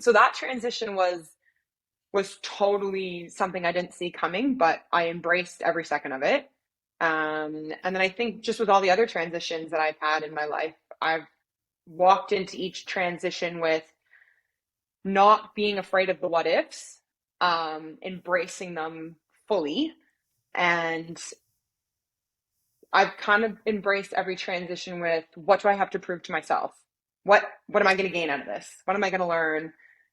So that transition was totally something I didn't see coming, but I embraced every second of it. And then I think just with all the other transitions that I've had in my life, I've walked into each transition with not being afraid of the what ifs, embracing them fully. And I've kind of embraced every transition with what do I have to prove to myself? What am I going to gain out of this? What am I going to learn?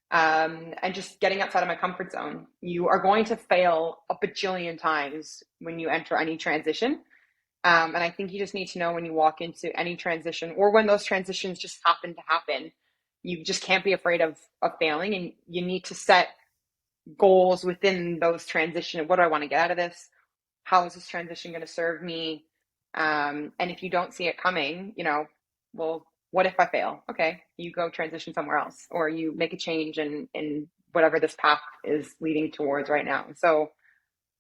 And just getting outside of my comfort zone. You are going to fail a bajillion times when you enter any transition. And I think you just need to know when you walk into any transition or when those transitions just happen to happen, you just can't be afraid of failing, and you need to set goals within those transitions. What do I want to get out of this? How is this transition going to serve me? And if you don't see it coming, well, what if I fail? Okay, you go transition somewhere else, or you make a change in whatever this path is leading towards right now. So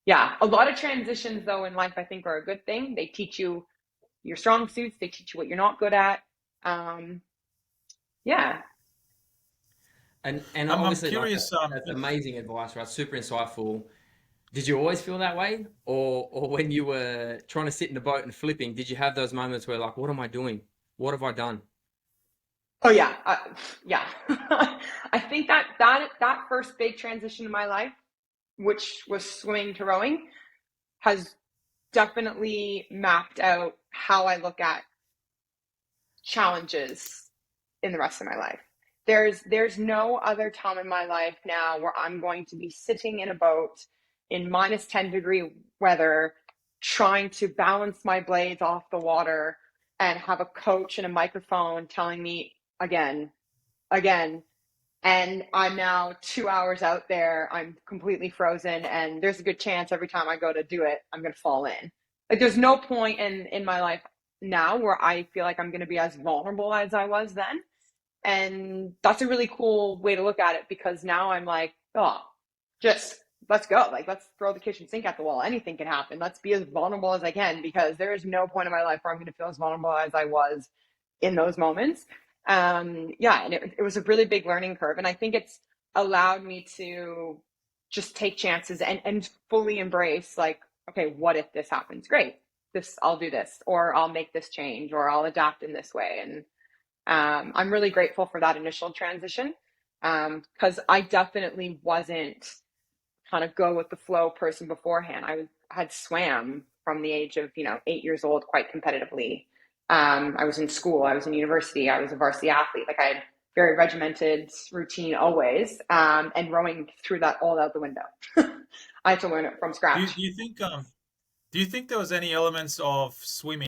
yeah, a lot of transitions though in life I think are a good thing. They teach you your strong suits, they teach you what you're not good at. Um, yeah. And I'm obviously, like curious. that's amazing advice, right? Super insightful. Did you always feel that way, or when you were trying to sit in the boat and flipping, did you have those moments where like, what am I doing? What have I done? Oh yeah, yeah. I think that first big transition in my life, which was swimming to rowing, has definitely mapped out how I look at challenges in the rest of my life. There's no other time in my life now where I'm going to be sitting in a boat in minus 10-degree weather, trying to balance my blades off the water and have a coach and a microphone telling me again, again, and I'm now 2 hours out there. I'm completely frozen, and there's a good chance every time I go to do it, I'm going to fall in. Like, there's no point in my life now where I feel like I'm going to be as vulnerable as I was then. And that's a really cool way to look at it, because now I'm like, oh, just let's go. Like, let's throw the kitchen sink at the wall. Anything can happen. Let's be as vulnerable as I can, because there is no point in my life where I'm going to feel as vulnerable as I was in those moments. Yeah, and it was a really big learning curve. And I think it's allowed me to just take chances and fully embrace, like, okay, what if this happens? Great. I'll do this, or I'll make this change, or I'll adapt in this way. And I'm really grateful for that initial transition, because I definitely wasn't kind of go with the flow person beforehand. Had swam from the age of 8 years old quite competitively. I was in school, I was in university, I was a varsity athlete. Like, I had very regimented routine always, and rowing threw that all out the window. I had to learn it from Do scratch. you think there was any elements of swimming